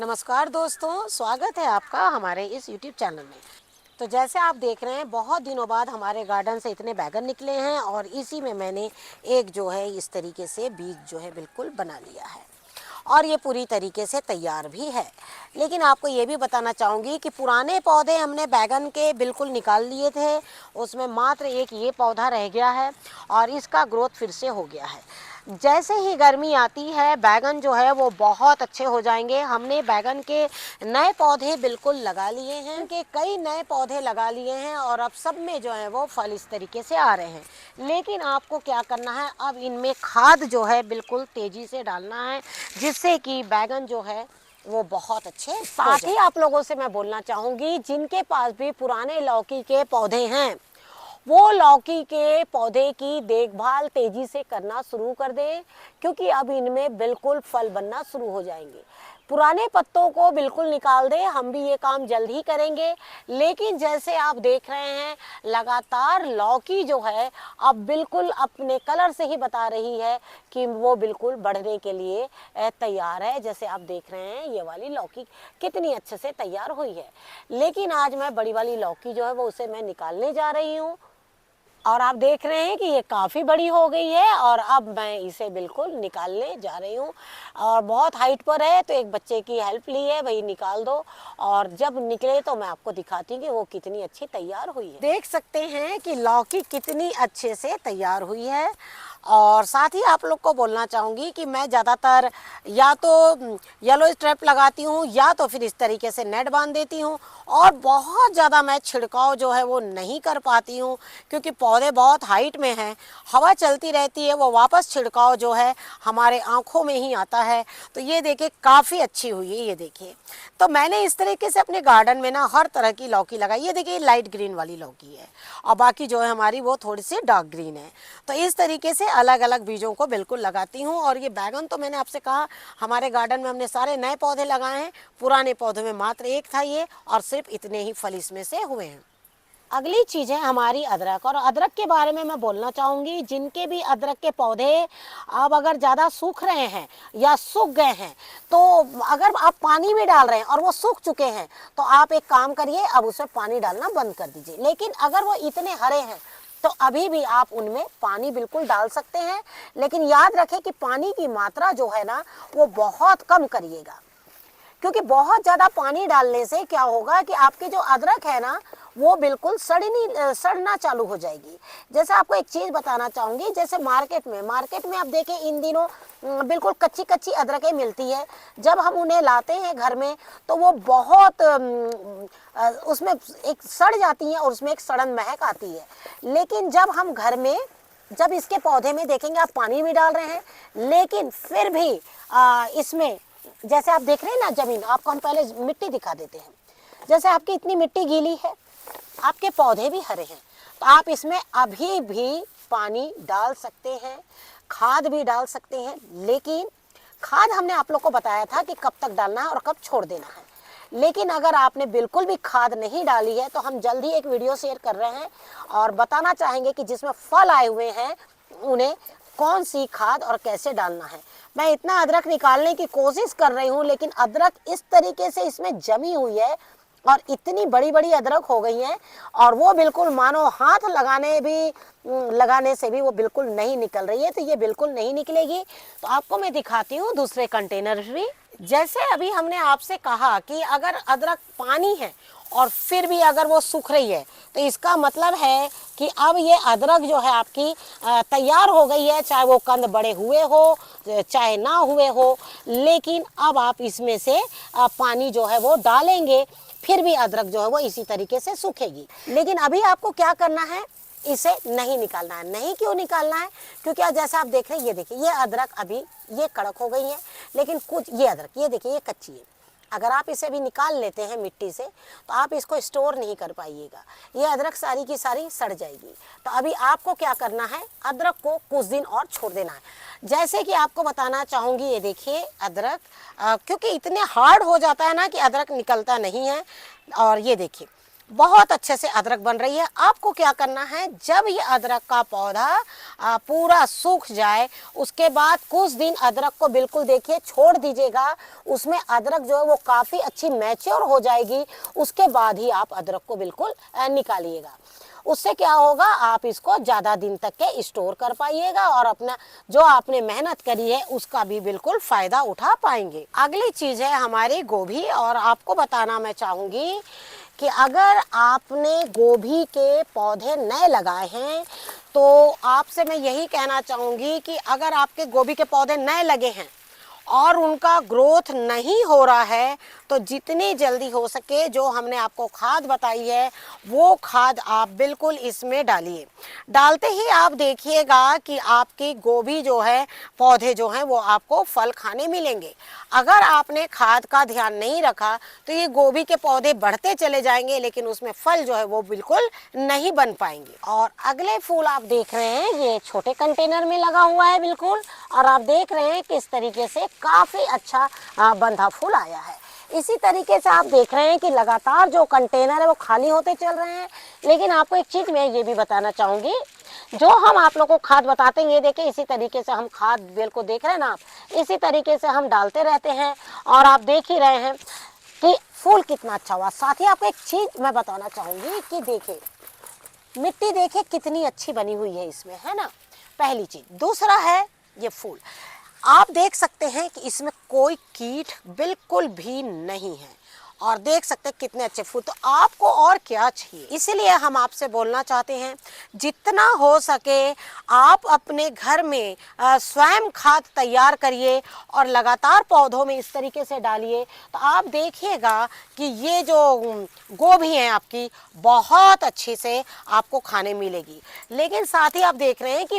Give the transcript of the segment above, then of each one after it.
नमस्कार दोस्तों, स्वागत है आपका हमारे इस YouTube चैनल में। तो जैसे आप देख रहे हैं, बहुत दिनों बाद हमारे गार्डन से इतने बैगन निकले हैं और इसी में मैंने एक जो है इस तरीके से बीज जो है बिल्कुल बना लिया है और ये पूरी तरीके से तैयार भी है। लेकिन आपको ये भी बताना चाहूँगी कि पुराने पौधे हमने बैगन के बिल्कुल निकाल लिए थे, उसमें मात्र एक ये पौधा रह गया है और इसका ग्रोथ फिर से हो गया है। जैसे ही गर्मी आती है, बैगन जो है वो बहुत अच्छे हो जाएंगे। हमने बैगन के नए पौधे बिल्कुल लगा लिए हैं, कि कई नए पौधे लगा लिए हैं और अब सब में जो है वो फल इस तरीके से आ रहे हैं। लेकिन आपको क्या करना है, अब इनमें खाद जो है बिल्कुल तेज़ी से डालना है, जिससे कि बैगन जो है वो बहुत अच्छे। साथ ही आप लोगों से मैं बोलना चाहूँगी, जिनके पास भी पुराने लौकी के पौधे हैं, वो लौकी के पौधे की देखभाल तेजी से करना शुरू कर दें, क्योंकि अब इनमें बिल्कुल फल बनना शुरू हो जाएंगे। पुराने पत्तों को बिल्कुल निकाल दें, हम भी ये काम जल्द ही करेंगे। लेकिन जैसे आप देख रहे हैं, लगातार लौकी जो है अब बिल्कुल अपने कलर से ही बता रही है कि वो बिल्कुल बढ़ने के लिए तैयार है। जैसे आप देख रहे हैं, ये वाली लौकी कितनी अच्छे से तैयार हुई है। लेकिन आज मैं बड़ी वाली लौकी जो है वो उसे मैं निकालने जा रही हूँ और आप देख रहे हैं कि ये काफ़ी बड़ी हो गई है और अब मैं इसे बिल्कुल निकालने जा रही हूँ। और बहुत हाइट पर है, तो एक बच्चे की हेल्प ली है, वही निकाल दो और जब निकले तो मैं आपको दिखाती हूँ कि वो कितनी अच्छी तैयार हुई है। देख सकते हैं कि लौकी कितनी अच्छे से तैयार हुई है। और साथ ही आप लोग को बोलना चाहूँगी कि मैं ज़्यादातर या तो येलो स्ट्रैप लगाती हूँ या तो फिर इस तरीके से नेट बांध देती हूँ, और बहुत ज़्यादा मैं छिड़काव जो है वो नहीं कर पाती हूँ, क्योंकि पौधे बहुत हाइट में हैं, हवा चलती रहती है, वो वापस छिड़काव जो है हमारे आँखों में ही आता है। तो ये देखिए काफ़ी अच्छी हुई है, ये देखिए। तो मैंने इस तरीके से अपने गार्डन में ना हर तरह की लौकी लगाई। ये देखिए लाइट ग्रीन वाली लौकी है और बाकी जो है हमारी वो थोड़ी सी डार्क ग्रीन है। तो इस तरीके से अलग अलग बीजों को बिल्कुल लगाती हूँ। और ये बैगन तो मैंने आपसे कहा, हमारे गार्डन में हमने सारे नए पौधे लगाए हैं, पुराने पौधों में मात्र एक था ये, और सिर्फ इतने ही फल इसमें से हुए हैं। अगली चीज़ है हमारी अदरक, और अदरक के बारे में मैं बोलना चाहूँगी, जिनके भी अदरक के पौधे अब अगर ज़्यादा सूख रहे हैं या सूख गए हैं, तो अगर आप पानी में डाल रहे हैं और वो सूख चुके हैं, तो आप एक काम करिए, अब उसमें पानी डालना बंद कर दीजिए। लेकिन अगर वो इतने हरे हैं तो अभी भी आप उनमें पानी बिल्कुल डाल सकते हैं, लेकिन याद रखें कि पानी की मात्रा जो है ना वो बहुत कम करिएगा, क्योंकि बहुत ज़्यादा पानी डालने से क्या होगा कि आपकी जो अदरक है ना वो बिल्कुल सड़ना चालू हो जाएगी। जैसे आपको एक चीज़ बताना चाहूँगी, जैसे मार्केट में आप देखें इन दिनों बिल्कुल कच्ची कच्ची अदरकें मिलती है। जब हम उन्हें लाते हैं घर में तो वो बहुत उसमें एक सड़ जाती हैं और उसमें एक सड़न महक आती है। लेकिन जब हम घर में जब इसके पौधे में देखेंगे, आप पानी भी डाल रहे हैं, लेकिन फिर भी इसमें जैसे आप देख रहे हैं ना ज़मीन, आपको हम पहले मिट्टी दिखा देते हैं। जैसे आपकी इतनी मिट्टी गीली है, आपके पौधे भी हरे हैं, तो आप इसमें अभी भी पानी डाल सकते हैं, खाद भी डाल सकते हैं। लेकिन खाद हमने आप लोग को बताया था कि कब तक डालना है और कब छोड़ देना है। लेकिन अगर आपने बिल्कुल भी खाद नहीं डाली है, तो हम जल्द ही एक वीडियो शेयर कर रहे हैं और बताना चाहेंगे कि जिसमें फल आए हुए हैं उन्हें कौन सी खाद और कैसे डालना है। मैं इतना अदरक निकालने की कोशिश कर रही हूँ, लेकिन अदरक इस तरीके से इसमें जमी हुई है और इतनी बड़ी बड़ी अदरक हो गई हैं, और वो बिल्कुल मानो हाथ लगाने से भी वो बिल्कुल नहीं निकल रही है। तो ये बिल्कुल नहीं निकलेगी। तो आपको मैं दिखाती हूँ दूसरे कंटेनर भी। जैसे अभी हमने आपसे कहा कि अगर अदरक पानी है और फिर भी अगर वो सूख रही है, तो इसका मतलब है कि अब ये अदरक जो है आपकी तैयार हो गई है, चाहे वो कंद बड़े हुए हो चाहे ना हुए हो। लेकिन अब आप इसमें से पानी जो है वो डालेंगे, फिर भी अदरक जो है वो इसी तरीके से सूखेगी। लेकिन अभी आपको क्या करना है, इसे नहीं निकालना है। नहीं क्यों निकालना है, क्योंकि जैसा आप देख रहे हैं, ये देखिए ये अदरक अभी ये कड़क हो गई है, लेकिन कुछ ये अदरक ये देखिए ये कच्ची है। अगर आप इसे भी निकाल लेते हैं मिट्टी से, तो आप इसको स्टोर नहीं कर पाइएगा, ये अदरक सारी की सारी सड़ जाएगी। तो अभी आपको क्या करना है, अदरक को कुछ दिन और छोड़ देना है। जैसे कि आपको बताना चाहूँगी, ये देखिए अदरक क्योंकि इतने हार्ड हो जाता है ना कि अदरक निकलता नहीं है। और ये देखिए बहुत अच्छे से अदरक बन रही है। आपको क्या करना है, जब ये अदरक का पौधा पूरा सूख जाए उसके बाद कुछ दिन अदरक को बिल्कुल देखिए छोड़ दीजिएगा। उसमें अदरक जो है वो काफ़ी अच्छी मैच्योर हो जाएगी, उसके बाद ही आप अदरक को बिल्कुल निकालिएगा। उससे क्या होगा, आप इसको ज़्यादा दिन तक के स्टोर कर पाइएगा और अपना जो आपने मेहनत करी है उसका भी बिल्कुल फ़ायदा उठा पाएंगे। अगली चीज़ है हमारी गोभी, और आपको बताना मैं चाहूँगी कि अगर आपने गोभी के पौधे नए लगाए हैं तो आपसे मैं यही कहना चाहूँगी कि अगर आपके गोभी के पौधे नए लगे हैं और उनका ग्रोथ नहीं हो रहा है तो जितनी जल्दी हो सके जो हमने आपको खाद बताई है वो खाद आप बिल्कुल इसमें डालिए। डालते ही आप देखिएगा कि आपकी गोभी जो है, पौधे जो हैं वो आपको फल खाने मिलेंगे। अगर आपने खाद का ध्यान नहीं रखा तो ये गोभी के पौधे बढ़ते चले जाएंगे लेकिन उसमें फल जो है वो बिल्कुल नहीं बन पाएंगे। और अगले फूल आप देख रहे हैं, ये छोटे कंटेनर में लगा हुआ है बिल्कुल, और आप देख रहे हैं किस तरीके से काफ़ी अच्छा बंधा फूल आया है। इसी तरीके से आप देख रहे हैं कि लगातार जो कंटेनर है वो खाली होते चल रहे हैं। लेकिन आपको एक चीज़ मैं ये भी बताना चाहूँगी, जो हम आप लोगों को खाद बताते हैं, ये देखें इसी तरीके से हम खाद बेल को देख रहे हैं ना आप, इसी तरीके से हम डालते रहते हैं और आप देख ही रहे हैं कि फूल कितना अच्छा हुआ। साथ ही आपको एक चीज़ मैं बताना चाहूँगी कि देखें मिट्टी देखें कितनी अच्छी बनी हुई है इसमें, है ना, पहली चीज़। दूसरा है ये फूल, आप देख सकते हैं कि इसमें कोई कीट बिल्कुल भी नहीं है और देख सकते हैं कितने अच्छे फूल। तो आपको और क्या चाहिए, इसीलिए हम आपसे बोलना चाहते हैं जितना हो सके आप अपने घर में स्वयं खाद तैयार करिए और लगातार पौधों में इस तरीके से डालिए। तो आप देखिएगा कि ये जो गोभी है आपकी बहुत अच्छी से आपको खाने मिलेगी। लेकिन साथ ही आप देख रहे हैं कि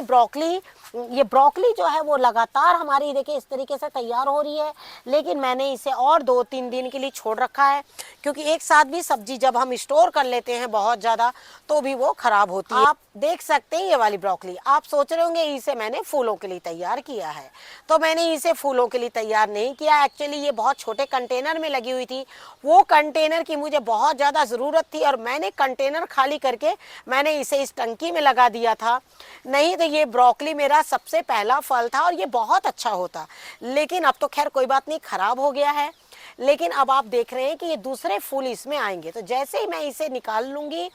ये ब्रोकली जो है वो लगातार हमारी देखिए इस तरीके से तैयार हो रही है, लेकिन मैंने इसे और 2-3 दिन के लिए छोड़ रखा है क्योंकि एक साथ भी सब्जी जब हम स्टोर कर लेते हैं बहुत ज़्यादा तो भी वो खराब होती है। आप देख सकते हैं ये वाली ब्रोकली, आप सोच रहे होंगे इसे मैंने फूलों के लिए तैयार किया है, तो मैंने इसे फूलों के लिए तैयार नहीं किया। एक्चुअली ये बहुत छोटे कंटेनर में लगी हुई थी, वो कंटेनर की मुझे बहुत ज़्यादा ज़रूरत थी और मैंने कंटेनर खाली करके मैंने इसे इस टंकी में लगा दिया था। नहीं तो ये ब्रोकली मेरा सबसे पहला फल था और ये बहुत अच्छा होता, लेकिन अब तो खैर कोई बात नहीं, खराब हो गया है। लेकिन अब आप देख रहे हैं कि ये दूसरे फूल इसमें आएंगे, तो जैसे ही मैं इसे निकाल लूँगी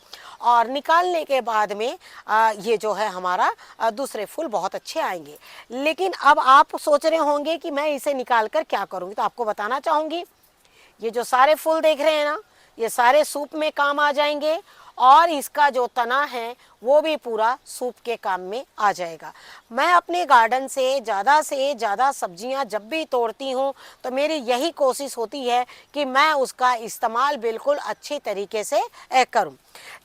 और निकालने के बाद में ये जो है हमारा दूसरे फूल बहुत अच्छे आएंगे। लेकिन अब आप सोच रहे होंगे कि मैं इसे निकाल कर क्या करूँगी, तो आपको बताना चाहूँगी ये जो सारे फूल देख रहे हैं ना, ये सारे सूप में काम आ जाएंगे और इसका जो तना है वो भी पूरा सूप के काम में आ जाएगा। मैं अपने गार्डन से ज़्यादा सब्जियां जब भी तोड़ती हूँ तो मेरी यही कोशिश होती है कि मैं उसका इस्तेमाल बिल्कुल अच्छी तरीके से करूँ।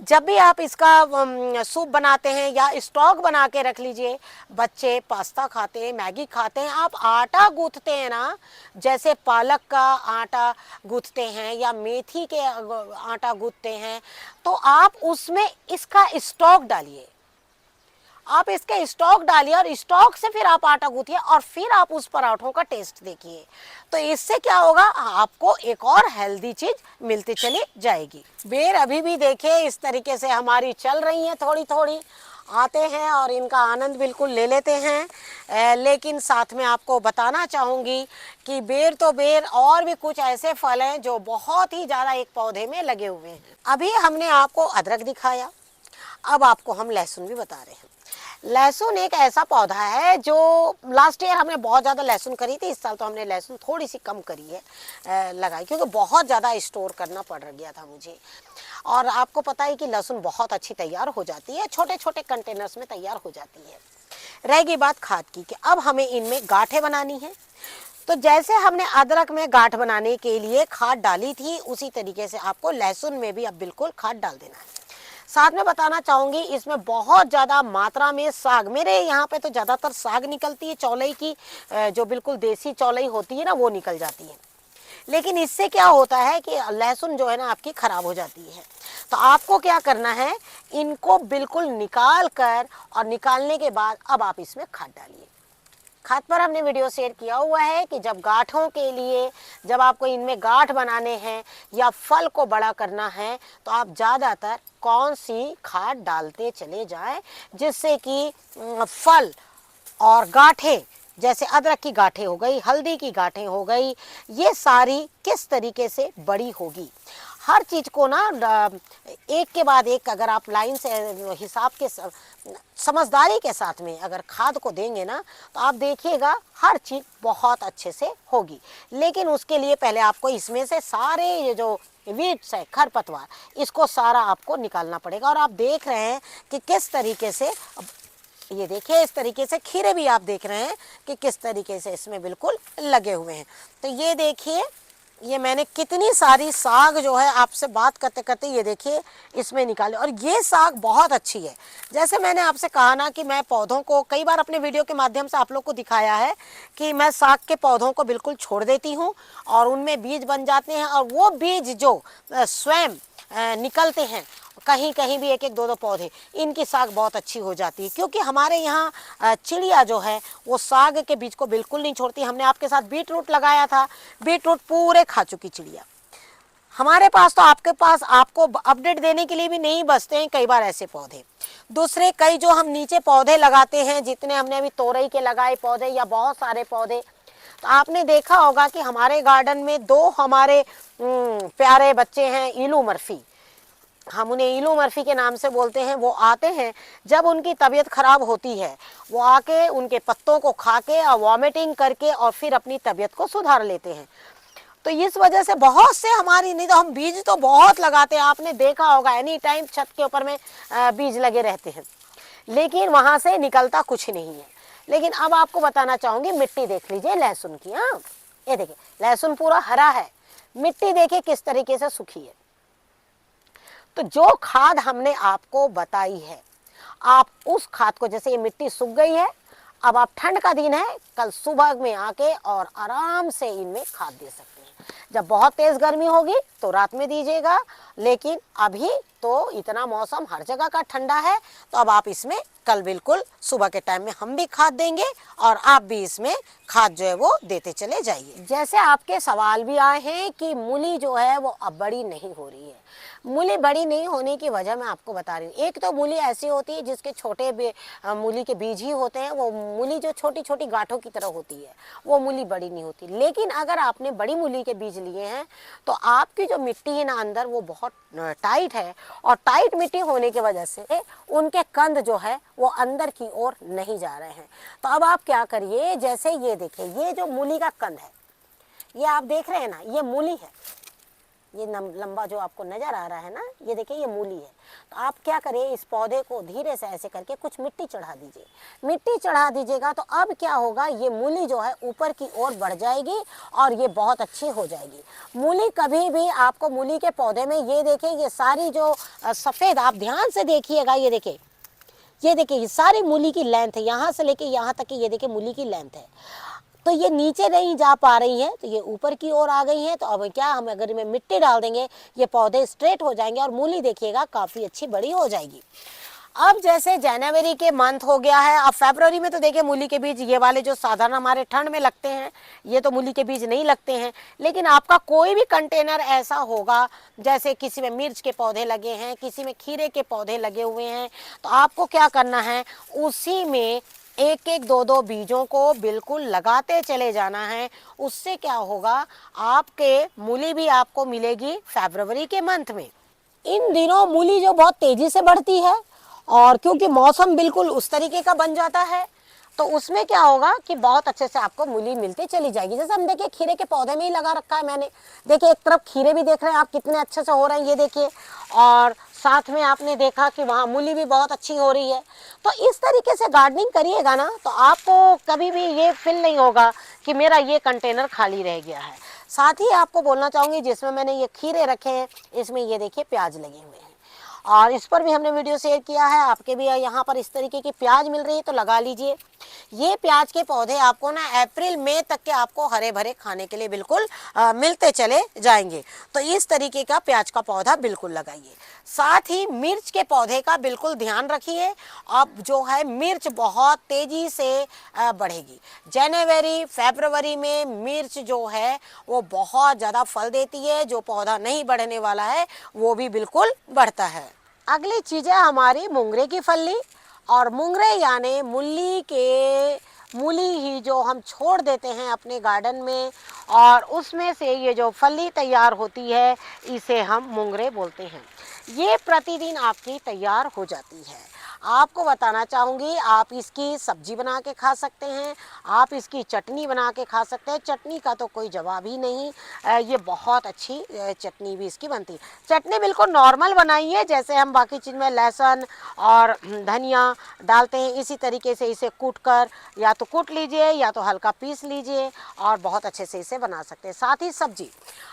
जब भी आप इसका सूप बनाते हैं या स्टॉक बना के रख लीजिए, बच्चे पास्ता खाते हैं, मैगी खाते हैं, आप आटा गूँथते हैं ना, जैसे पालक का आटा गूँथते हैं या मेथी के आटा गूँथते हैं, तो आप उसमें इसका स्टॉक डालिए। आप इसके स्टॉक डालिए और स्टॉक से फिर आप आटा गूंथिए और फिर आप उस पराठों का टेस्ट देखिए। तो इससे क्या होगा, आपको एक और हेल्दी चीज मिलती चली जाएगी। बेर अभी भी देखिए इस तरीके से हमारी चल रही है, थोड़ी थोड़ी आते हैं और इनका आनंद बिल्कुल ले लेते हैं। लेकिन साथ में आपको बताना चाहूँगी कि बेर तो बेर और भी कुछ ऐसे फल हैं जो बहुत ही ज़्यादा एक पौधे में लगे हुए हैं। अभी हमने आपको अदरक दिखाया, अब आपको हम लहसुन भी बता रहे हैं। लहसुन एक ऐसा पौधा है जो लास्ट ईयर हमने बहुत ज़्यादा लहसुन करी थी, इस साल तो हमने लहसुन थोड़ी सी कम करी है लगाई, क्योंकि बहुत ज़्यादा स्टोर करना पड़ गया था मुझे। और आपको पता है कि लहसुन बहुत अच्छी तैयार हो जाती है, छोटे छोटे कंटेनर्स में तैयार हो जाती है। रहेगी बात खाद की कि अब हमें इनमें गांठें बनानी है। तो जैसे हमने अदरक में गांठ बनाने के लिए खाद डाली थी, उसी तरीके से आपको लहसुन में भी अब बिल्कुल खाद डाल देना है। साथ में बताना चाहूँगी इसमें बहुत ज़्यादा मात्रा में साग, मेरे यहाँ पे तो ज़्यादातर साग निकलती है, चौलाई की जो बिल्कुल देसी चौलाई होती है ना वो निकल जाती है। लेकिन इससे क्या होता है कि लहसुन जो है ना आपकी ख़राब हो जाती है। तो आपको क्या करना है, इनको बिल्कुल निकाल कर और निकालने के बाद अब आप इसमें खाद डालिए। खाद पर हमने वीडियो शेयर किया हुआ है कि जब गांठों के लिए, जब आपको इनमें गांठ बनाने हैं या फल को बड़ा करना है, तो आप ज़्यादातर कौन सी खाद डालते चले जाएं जिससे कि फल और गांठें, जैसे अदरक की गांठें हो गई, हल्दी की गांठें हो गई, ये सारी किस तरीके से बड़ी होगी। हर चीज़ को ना एक के बाद एक अगर आप लाइन से हिसाब के समझदारी के साथ में अगर खाद को देंगे ना, तो आप देखिएगा हर चीज़ बहुत अच्छे से होगी। लेकिन उसके लिए पहले आपको इसमें से सारे ये जो वीड्स है, खरपतवार, इसको सारा आपको निकालना पड़ेगा। और आप देख रहे हैं कि किस तरीके से, ये देखिए इस तरीके से खीरे भी आप देख रहे हैं कि किस तरीके से इसमें बिल्कुल लगे हुए हैं। तो ये देखिए, ये मैंने कितनी सारी साग जो है आपसे बात करते करते ये देखिए इसमें निकाले। और ये साग बहुत अच्छी है। जैसे मैंने आपसे कहा ना कि मैं पौधों को कई बार अपने वीडियो के माध्यम से आप लोग को दिखाया है कि मैं साग के पौधों को बिल्कुल छोड़ देती हूँ और उनमें बीज बन जाते हैं, और वो बीज जो स्वयं निकलते हैं, कहीं कहीं भी एक एक दो दो पौधे, इनकी साग बहुत अच्छी हो जाती है। क्योंकि हमारे यहाँ चिड़िया जो है वो साग के बीज को बिल्कुल नहीं छोड़ती। हमने आपके साथ बीट रूट लगाया था, बीट रूट पूरे खा चुकी चिड़िया। हमारे पास तो आपके पास आपको अपडेट देने के लिए भी नहीं बचते हैं कई बार ऐसे पौधे। दूसरे कई जो हम नीचे पौधे लगाते हैं, जितने हमने अभी तोरई के लगाए पौधे या बहुत सारे पौधे, तो आपने देखा होगा कि हमारे गार्डन में दो हमारे प्यारे बच्चे हैं, इलू मर्फी, हम उन्हें इलू मर्फी के नाम से बोलते हैं। वो आते हैं जब उनकी तबीयत खराब होती है, वो आके उनके पत्तों को खा के और वॉमिटिंग करके और फिर अपनी तबीयत को सुधार लेते हैं। तो इस वजह से बहुत से हमारी, नहीं तो हम बीज तो बहुत लगाते हैं, आपने देखा होगा एनी टाइम छत के ऊपर में बीज लगे रहते हैं, लेकिन वहाँ से निकलता कुछ नहीं है। लेकिन अब आपको बताना चाहूँगी, मिट्टी देख लीजिए लहसुन की। हाँ, ये देखिए लहसुन पूरा हरा है, मिट्टी देखिए किस तरीके से सूखी है। तो जो खाद हमने आपको बताई है, आप उस खाद को, जैसे ये मिट्टी सूख गई है, अब आप ठंड का दिन है, कल सुबह में आके और आराम से इनमें खाद दे सकते हैं। जब बहुत तेज गर्मी होगी तो रात में दीजिएगा, लेकिन अभी तो इतना मौसम हर जगह का ठंडा है, तो अब आप इसमें कल बिल्कुल सुबह के टाइम में हम भी खाद देंगे और आप भी इसमें खाद जो है वो देते चले जाइए। जैसे आपके सवाल भी आए हैं कि मूली जो है वो अब बड़ी नहीं हो रही है। मूली बड़ी नहीं होने की वजह मैं आपको बता रही हूँ। एक तो मूली ऐसी होती है जिसके छोटे मूली के बीज ही होते हैं, वो मूली जो छोटी छोटी गांठों की तरह होती है, वो मूली बड़ी नहीं होती। लेकिन अगर आपने बड़ी मूली के बीज लिए हैं तो आपकी जो मिट्टी है ना अंदर, वो बहुत टाइट है, और टाइट मिट्टी होने की वजह से उनके कंद जो है वो अंदर की ओर नहीं जा रहे हैं। तो अब आप क्या करिए, जैसे ये देखिए, ये जो मूली का कंद है, ये आप देख रहे हैं ना, ये मूली है, ये लंबा जो आपको नजर आ रहा है ना, ये देखिए ये मूली है। तो आप क्या करिए, इस पौधे को धीरे से ऐसे करके कुछ मिट्टी चढ़ा दीजिए। मिट्टी चढ़ा दीजिएगा तो अब क्या होगा, ये मूली जो है ऊपर की ओर बढ़ जाएगी और ये बहुत अच्छी हो जाएगी। मूली कभी भी आपको, मूली के पौधे में ये देखिए, ये सारी जो सफ़ेद, आप ध्यान से देखिएगा, ये देखिए, ये देखिए, ये सारी मूली की लेंथ है, यहाँ से लेके यहाँ तक की ये देखिए मूली की लेंथ है। तो ये नीचे नहीं जा पा रही है, तो ये ऊपर की ओर आ गई है। तो अब क्या, हम अगर इनमें मिट्टी डाल देंगे, ये पौधे स्ट्रेट हो जाएंगे और मूली देखिएगा काफ़ी अच्छी बड़ी हो जाएगी। अब जैसे जनवरी के मंथ हो गया है, अब फरवरी में तो देखिए मूली के बीज ये वाले जो साधारण हमारे ठंड में लगते हैं, ये तो मूली के बीज नहीं लगते हैं। लेकिन आपका कोई भी कंटेनर ऐसा होगा, जैसे किसी में मिर्च के पौधे लगे हैं, किसी में खीरे के पौधे लगे हुए हैं, तो आपको क्या करना है, उसी में एक एक दो दो बीजों को बिल्कुल लगाते चले जाना है। उससे क्या होगा, आपके मूली भी आपको मिलेगी फरवरी के मंथ में। इन दिनों मूली जो बहुत तेजी से बढ़ती है, और क्योंकि मौसम बिल्कुल उस तरीके का बन जाता है, तो उसमें क्या होगा कि बहुत अच्छे से आपको मूली मिलती चली जाएगी। जैसे हम देखिए खीरे के पौधे में ही लगा रखा है मैंने, देखिए एक तरफ खीरे भी देख रहे हैं आप कितने अच्छे से हो रहे हैं, ये देखिए, और साथ में आपने देखा कि वहाँ मूली भी बहुत अच्छी हो रही है। तो इस तरीके से गार्डनिंग करिएगा ना, तो आपको कभी भी ये फील नहीं होगा कि मेरा ये कंटेनर खाली रह गया है। साथ ही आपको बोलना चाहूँगी, जिसमें मैंने ये खीरे रखे हैं, इसमें ये देखिए प्याज लगे हुए हैं, और इस पर भी हमने वीडियो शेयर किया है। आपके भी यहाँ पर इस तरीके की प्याज मिल रही है तो लगा लीजिए। ये प्याज के पौधे आपको ना अप्रैल मई तक के आपको हरे भरे खाने के लिए बिल्कुल मिलते चले जाएंगे। तो इस तरीके का प्याज का पौधा बिल्कुल लगाइए। साथ ही मिर्च के पौधे का बिल्कुल ध्यान रखिए। अब जो है मिर्च बहुत तेजी से बढ़ेगी। जनवरी फरवरी में मिर्च जो है वो बहुत ज़्यादा फल देती है। जो पौधा नहीं बढ़ने वाला है वो भी बिल्कुल बढ़ता है। अगली चीज़ है हमारी मुंगरे की फली। और मुंगरे यानी मूली ही जो हम छोड़ देते हैं अपने गार्डन में, और उसमें से ये जो फली तैयार होती है इसे हम मुंगरे बोलते हैं। ये प्रतिदिन आपकी तैयार हो जाती है। आपको बताना चाहूँगी, आप इसकी सब्जी बना के खा सकते हैं, आप इसकी चटनी बना के खा सकते हैं। चटनी का तो कोई जवाब ही नहीं। ये बहुत अच्छी चटनी भी इसकी बनती है। चटनी बिल्कुल नॉर्मल बनाइए जैसे हम बाकी चीज़ में लहसुन और धनिया डालते हैं, इसी तरीके से इसे कूट कर या तो कूट लीजिए या तो हल्का पीस लीजिए और बहुत अच्छे से इसे बना सकते हैं। साथ ही सब्जी,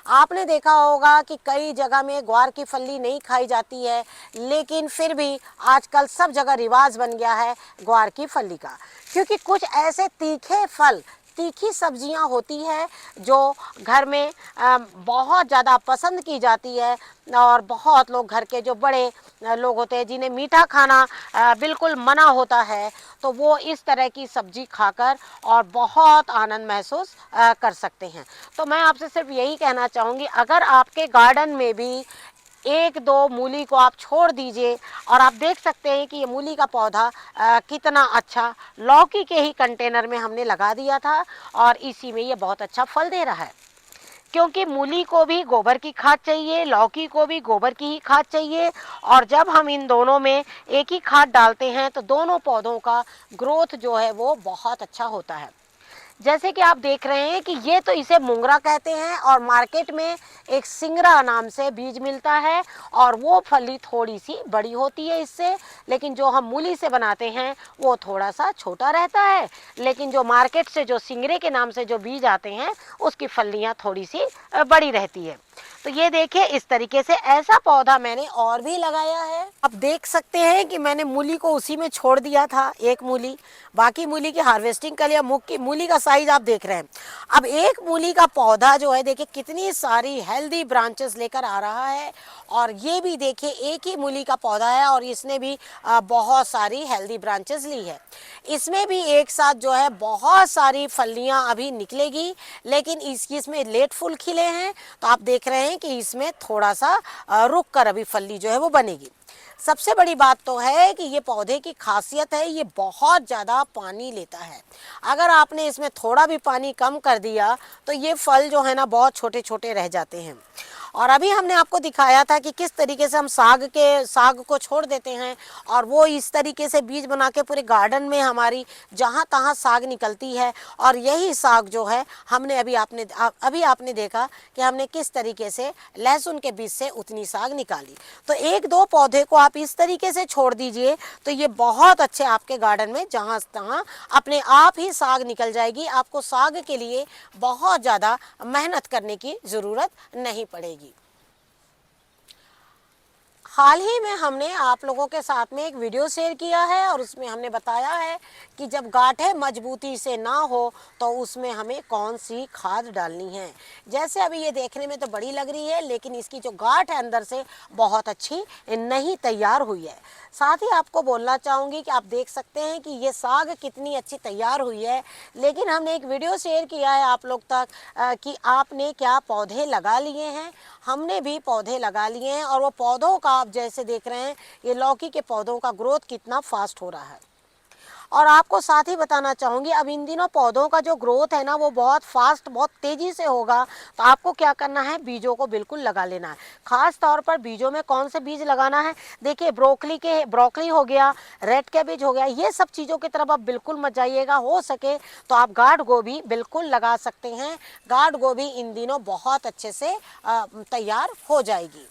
आपने देखा होगा कि कई जगह में ग्वार की फली नहीं खाई जाती है, लेकिन फिर भी आजकल सब जगह रिवाज बन गया है ग्वार की फली का। क्योंकि कुछ ऐसे तीखे फल, तीखी सब्जियां होती है जो घर में बहुत ज़्यादा पसंद की जाती है। और बहुत लोग, घर के जो बड़े लोग होते हैं जिन्हें मीठा खाना बिल्कुल मना होता है, तो वो इस तरह की सब्जी खाकर और बहुत आनंद महसूस कर सकते हैं। तो मैं आपसे सिर्फ यही कहना चाहूँगी, अगर आपके गार्डन में भी एक दो मूली को आप छोड़ दीजिए, और आप देख सकते हैं कि ये मूली का पौधा कितना अच्छा लौकी के ही कंटेनर में हमने लगा दिया था और इसी में ये बहुत अच्छा फल दे रहा है। क्योंकि मूली को भी गोबर की खाद चाहिए, लौकी को भी गोबर की ही खाद चाहिए, और जब हम इन दोनों में एक ही खाद डालते हैं तो दोनों पौधों का ग्रोथ जो है वो बहुत अच्छा होता है। जैसे कि आप देख रहे हैं कि ये तो इसे मुंगरा कहते हैं, और मार्केट में एक सिंगरा नाम से बीज मिलता है और वो फली थोड़ी सी बड़ी होती है इससे, लेकिन जो हम मूली से बनाते हैं वो थोड़ा सा छोटा रहता है। लेकिन जो मार्केट से जो सिंगरे के नाम से जो बीज आते हैं उसकी फलियाँ थोड़ी सी बड़ी रहती है। तो ये देखिए, इस तरीके से ऐसा पौधा मैंने और भी लगाया है। आप देख सकते हैं कि मैंने मूली को उसी में छोड़ दिया था, एक मूली, बाकी मूली की हार्वेस्टिंग कर लिया। मूली का साइज आप देख रहे हैं। अब एक मूली का पौधा जो है, देखिए कितनी सारी हेल्दी ब्रांचेस लेकर आ रहा है। और ये भी देखिए एक ही मूली का पौधा है और इसने भी बहुत सारी हेल्दी ब्रांचेस ली है। इसमें भी एक साथ जो है बहुत सारी फलियां अभी निकलेगी, लेकिन इसमें लेट फूल खिले हैं, तो आप देख रहे हैं कि इसमें थोड़ा सा रुक कर अभी फली जो है वो बनेगी। सबसे बड़ी बात तो है कि ये पौधे की खासियत है, ये बहुत ज़्यादा पानी लेता है। अगर आपने इसमें थोड़ा भी पानी कम कर दिया तो ये फल जो है ना बहुत छोटे छोटे रह जाते हैं। और अभी हमने आपको दिखाया था कि किस तरीके से हम साग को छोड़ देते हैं और वो इस तरीके से बीज बना के पूरे गार्डन में हमारी जहाँ तहाँ साग निकलती है। और यही साग जो है हमने अभी आपने देखा कि हमने किस तरीके से लहसुन के बीज से उतनी साग निकाली। तो एक दो पौधे को आप इस तरीके से छोड़ दीजिए तो ये बहुत अच्छे आपके गार्डन में जहाँ तहाँ अपने आप ही साग निकल जाएगी। आपको साग के लिए बहुत ज़्यादा मेहनत करने की ज़रूरत नहीं पड़ेगी। हाल ही में हमने आप लोगों के साथ में एक वीडियो शेयर किया है और उसमें हमने बताया है कि जब गांठें मजबूती से ना हो तो उसमें हमें कौन सी खाद डालनी है। जैसे अभी ये देखने में तो बड़ी लग रही है, लेकिन इसकी जो गांठ है अंदर से बहुत अच्छी नहीं तैयार हुई है। साथ ही आपको बोलना चाहूँगी कि आप देख सकते हैं कि ये साग कितनी अच्छी तैयार हुई है, लेकिन हमने एक वीडियो शेयर किया है आप लोग तक कि आपने क्या पौधे लगा लिए हैं। हमने भी पौधे लगा लिए हैं और वो पौधों का आप जैसे देख रहे हैं, ये लौकी के पौधों का ग्रोथ कितना फास्ट हो रहा है। और आपको साथ ही बताना चाहूँगी, अब इन दिनों पौधों का जो ग्रोथ है ना वो बहुत फास्ट, बहुत तेज़ी से होगा। तो आपको क्या करना है, बीजों को बिल्कुल लगा लेना है। ख़ास तौर पर बीजों में कौन से बीज लगाना है, देखिए ब्रोकली हो गया, रेड कैबेज हो गया, ये सब चीज़ों की तरफ आप बिल्कुल मत जाइएगा। हो सके तो आप गार्ड गोभी बिल्कुल लगा सकते हैं। गार्ड गोभी इन दिनों बहुत अच्छे से तैयार हो जाएगी।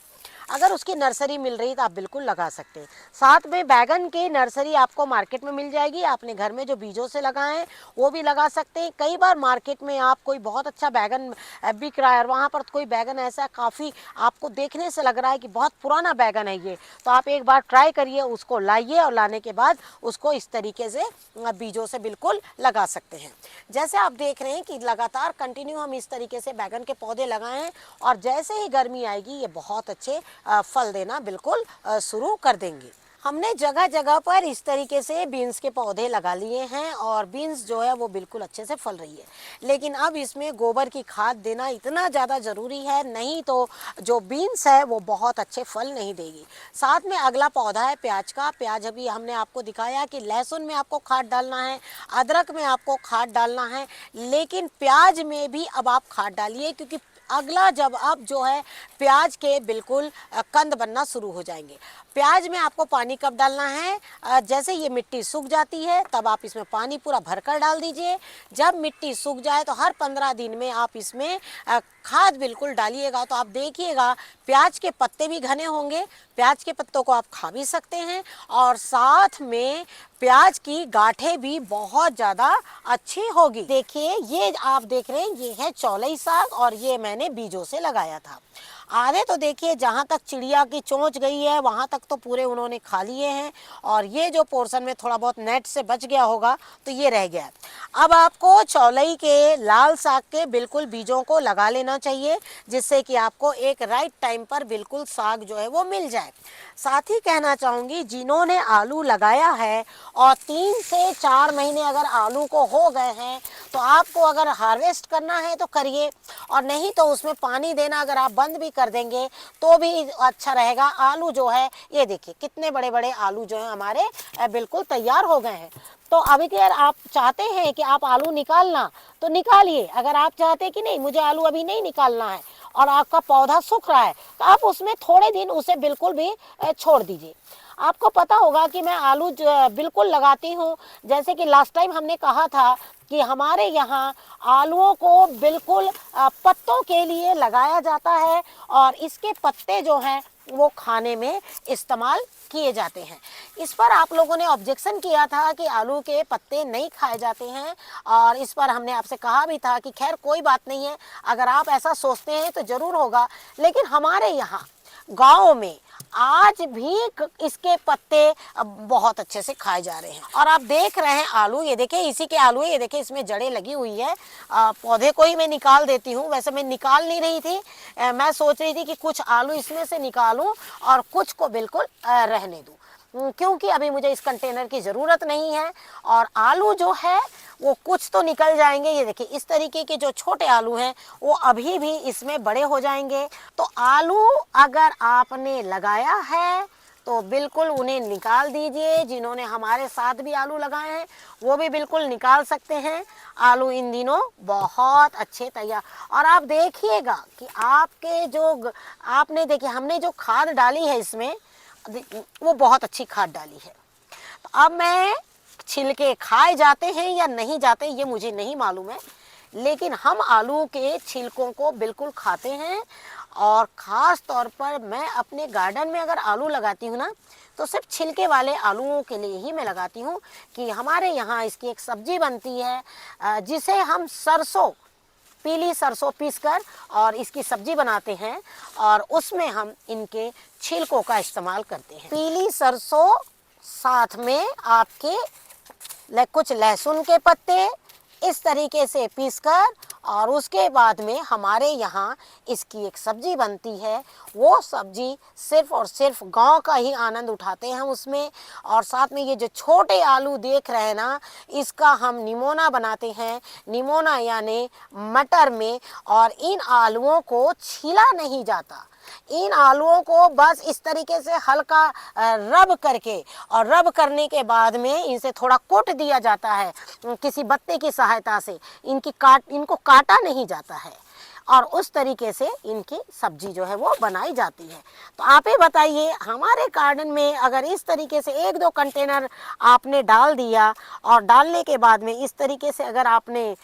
अगर उसकी नर्सरी मिल रही तो आप बिल्कुल लगा सकते हैं। साथ में बैगन की नर्सरी आपको मार्केट में मिल जाएगी, आपने घर में जो बीजों से लगाए हैं वो भी लगा सकते हैं। कई बार मार्केट में आप कोई बहुत अच्छा बैगन बिक रहा है और वहाँ पर कोई बैगन ऐसा काफ़ी आपको देखने से लग रहा है कि बहुत पुराना बैगन है ये, तो आप एक बार ट्राई करिए, उसको लाइए और लाने के बाद उसको इस तरीके से बीजों से बिल्कुल लगा सकते हैं। जैसे आप देख रहे हैं कि लगातार कंटिन्यू हम इस तरीके से बैगन के पौधे लगाए हैं और जैसे ही गर्मी आएगी ये बहुत अच्छे फल देना बिल्कुल शुरू कर देंगे। हमने जगह जगह पर इस तरीके से बीन्स के पौधे लगा लिए हैं और बीन्स जो है वो बिल्कुल अच्छे से फल रही है, लेकिन अब इसमें गोबर की खाद देना इतना ज़्यादा ज़रूरी है, नहीं तो जो बीन्स है वो बहुत अच्छे फल नहीं देगी। साथ में अगला पौधा है प्याज का। प्याज अभी हमने आपको दिखाया कि लहसुन में आपको खाद डालना है, अदरक में आपको खाद डालना है, लेकिन प्याज में भी अब आप खाद डालिए, क्योंकि अगला जब अब जो है प्याज के बिल्कुल कंद बनना शुरू हो जाएंगे। प्याज में आपको पानी कब डालना है, जैसे ये मिट्टी सूख जाती है तब आप इसमें पानी पूरा भरकर डाल दीजिए। जब मिट्टी सूख जाए तो हर 15 दिन में आप इसमें खाद बिल्कुल डालिएगा, तो आप देखिएगा प्याज के पत्ते भी घने होंगे। प्याज के पत्तों को आप खा भी सकते हैं और साथ में प्याज की गांठें भी बहुत ज़्यादा अच्छी होगी। देखिए ये आप देख रहे हैं, ये है चौलाई साग और ये मैंने बीजों से लगाया था। आधे तो देखिए जहाँ तक चिड़िया की चोंच गई है वहाँ तक तो पूरे उन्होंने खा लिए हैं और ये जो पोर्शन में थोड़ा बहुत नेट से बच गया होगा तो ये रह गया। अब आपको चौलाई के लाल साग के बिल्कुल बीजों को लगा लेना चाहिए, जिससे कि आपको एक राइट टाइम पर बिल्कुल साग जो है वो मिल जाए। साथ ही कहना चाहूँगी जिन्होंने आलू लगाया है और 3 से 4 महीने अगर आलू को हो गए हैं तो आपको अगर हार्वेस्ट करना है तो करिए, और नहीं तो उसमें पानी देना अगर आप बंद भी कर देंगे तो भी अच्छा रहेगा। आलू जो है ये देखिए कितने बड़े बड़े आलू जो है हमारे बिल्कुल तैयार हो गए हैं। तो अभी अगर आप चाहते हैं कि आप आलू निकालना तो निकालिए, अगर आप चाहते हैं कि नहीं मुझे आलू अभी नहीं निकालना है और आपका पौधा सूख रहा है तो आप उसमें थोड़े दिन उसे बिल्कुल भी छोड़ दीजिए। आपको पता होगा कि मैं आलू बिल्कुल लगाती हूँ, जैसे कि लास्ट टाइम हमने कहा था कि हमारे यहाँ आलूओं को बिल्कुल पत्तों के लिए लगाया जाता है और इसके पत्ते जो हैं वो खाने में इस्तेमाल किए जाते हैं। इस पर आप लोगों ने ऑब्जेक्शन किया था कि आलू के पत्ते नहीं खाए जाते हैं और इस पर हमने आपसे कहा भी था कि खैर कोई बात नहीं है, अगर आप ऐसा सोचते हैं तो ज़रूर होगा, लेकिन हमारे यहाँ गाँव में आज भी इसके पत्ते बहुत अच्छे से खाए जा रहे हैं। और आप देख रहे हैं आलू, ये देखिए इसी के आलू है, ये देखिए इसमें जड़ें लगी हुई है। पौधे को ही मैं निकाल देती हूँ, वैसे मैं निकाल नहीं रही थी, मैं सोच रही थी कि कुछ आलू इसमें से निकालूं और कुछ को बिल्कुल रहने दूं, क्योंकि अभी मुझे इस कंटेनर की ज़रूरत नहीं है। और आलू जो है वो कुछ तो निकल जाएंगे, ये देखिए इस तरीके के जो छोटे आलू हैं वो अभी भी इसमें बड़े हो जाएंगे। तो आलू अगर आपने लगाया है तो बिल्कुल उन्हें निकाल दीजिए। जिन्होंने हमारे साथ भी आलू लगाए हैं वो भी बिल्कुल निकाल सकते हैं। आलू इन दिनों बहुत अच्छे तैयार, और आप देखिएगा कि आपके जो आपने देखिए हमने जो खाद डाली है इसमें वो बहुत अच्छी खाद डाली है। तो अब मैं छिलके खाए जाते हैं या नहीं जाते ये मुझे नहीं मालूम है, लेकिन हम आलू के छिलकों को बिल्कुल खाते हैं। और ख़ास तौर पर मैं अपने गार्डन में अगर आलू लगाती हूँ ना तो सिर्फ छिलके वाले आलूओं के लिए ही मैं लगाती हूँ, कि हमारे यहाँ इसकी एक सब्जी बनती है जिसे हम सरसों, पीली सरसों पीसकर और इसकी सब्जी बनाते हैं और उसमें हम इनके छिलकों का इस्तेमाल करते हैं। पीली सरसों, साथ में आपके कुछ लहसुन के पत्ते इस तरीके से पीसकर और उसके बाद में हमारे यहाँ इसकी एक सब्जी बनती है। वो सब्जी सिर्फ और सिर्फ गांव का ही आनंद उठाते हैं उसमें। और साथ में ये जो छोटे आलू देख रहे हैं ना, इसका हम निमोना बनाते हैं, निमोना यानी मटर में। और इन आलूओं को छीला नहीं जाता, इन आलूओं को बस इस तरीके से हल्का रब करके और रब करने के बाद में इसे थोड़ा कूट दिया जाता है किसी बत्ते की सहायता से। इनको काटा नहीं जाता है और उस तरीके से इनकी सब्जी जो है वो बनाई जाती है। तो आप ही बताइए, हमारे गार्डन में अगर इस तरीके से 1-2 कंटेनर आपने डाल दिया और डालने के बाद में इस तरीके से अगर आपने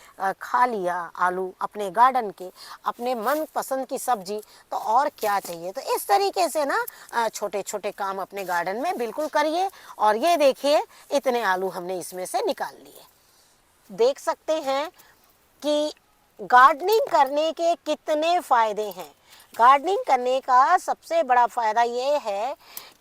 खा लिया आलू अपने गार्डन के, अपने मन पसंद की सब्जी, तो और क्या चाहिए। तो इस तरीके से ना छोटे छोटे काम अपने गार्डन में बिल्कुल करिए। और ये देखिए इतने आलू हमने इसमें से निकाल लिए। देख सकते हैं कि गार्डनिंग करने के कितने फ़ायदे हैं। गार्डनिंग करने का सबसे बड़ा फ़ायदा ये है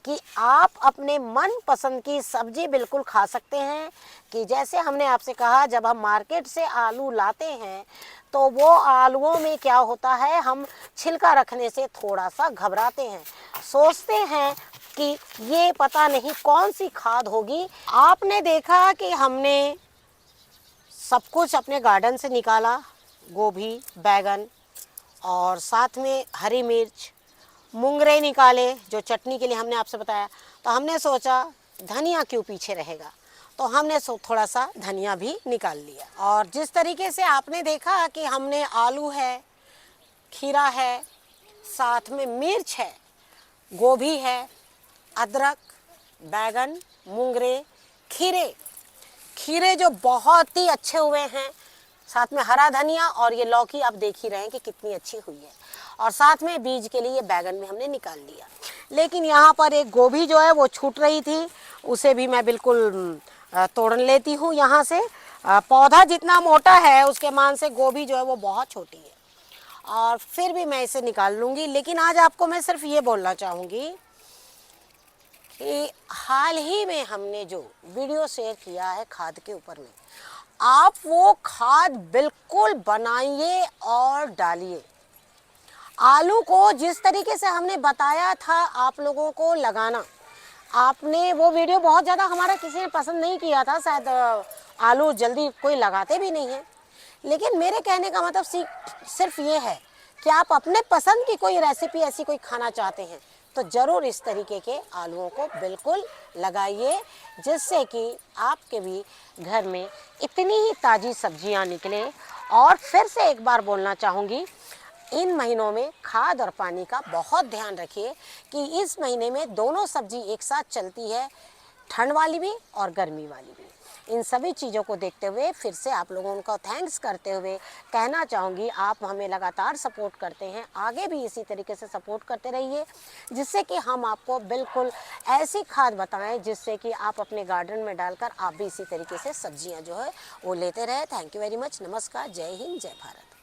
कि आप अपने मन पसंद की सब्जी बिल्कुल खा सकते हैं। कि जैसे हमने आपसे कहा, जब हम मार्केट से आलू लाते हैं तो वो आलूओं में क्या होता है, हम छिलका रखने से थोड़ा सा घबराते हैं, सोचते हैं कि ये पता नहीं कौन सी खाद होगी। आपने देखा कि हमने सब कुछ अपने गार्डन से निकाला, गोभी, बैगन और साथ में हरी मिर्च, मुंगरे निकाले जो चटनी के लिए हमने आपसे बताया। तो हमने सोचा धनिया क्यों पीछे रहेगा, तो हमने थोड़ा सा धनिया भी निकाल लिया। और जिस तरीके से आपने देखा कि हमने आलू है, खीरा है, साथ में मिर्च है, गोभी है, अदरक, बैगन, मुंगरे, खीरे जो बहुत ही अच्छे हुए हैं, साथ में हरा धनिया और ये लौकी आप देख ही रहे हैं कि कितनी अच्छी हुई है। और साथ में बीज के लिए बैगन भी हमने निकाल लिया। लेकिन यहाँ पर एक गोभी जो है वो छूट रही थी, उसे भी मैं बिल्कुल तोड़ लेती हूँ यहाँ से। पौधा जितना मोटा है उसके मान से गोभी जो है वो बहुत छोटी है, और फिर भी मैं इसे निकाल लूँगी। लेकिन आज आपको मैं सिर्फ ये बोलना चाहूँगी कि हाल ही में हमने जो वीडियो शेयर किया है खाद के ऊपर में, आप वो खाद बिल्कुल बनाइए और डालिए। आलू को जिस तरीके से हमने बताया था आप लोगों को लगाना, आपने वो वीडियो बहुत ज़्यादा हमारा किसी ने पसंद नहीं किया था, शायद आलू जल्दी कोई लगाते भी नहीं है। लेकिन मेरे कहने का मतलब सिर्फ ये है कि आप अपने पसंद की कोई रेसिपी ऐसी कोई खाना चाहते हैं तो ज़रूर इस तरीके के आलूओं को बिल्कुल लगाइए, जिससे कि आपके भी घर में इतनी ही ताज़ी सब्जियां निकले। और फिर से एक बार बोलना चाहूँगी, इन महीनों में खाद और पानी का बहुत ध्यान रखिए कि इस महीने में दोनों सब्जी एक साथ चलती है, ठंड वाली भी और गर्मी वाली भी। इन सभी चीज़ों को देखते हुए फिर से आप लोगों को थैंक्स करते हुए कहना चाहूँगी, आप हमें लगातार सपोर्ट करते हैं, आगे भी इसी तरीके से सपोर्ट करते रहिए, जिससे कि हम आपको बिल्कुल ऐसी खाद बताएं जिससे कि आप अपने गार्डन में डालकर आप भी इसी तरीके से सब्जियां जो है वो लेते रहे। Thank you very much. नमस्कार, जय हिंद, जय भारत।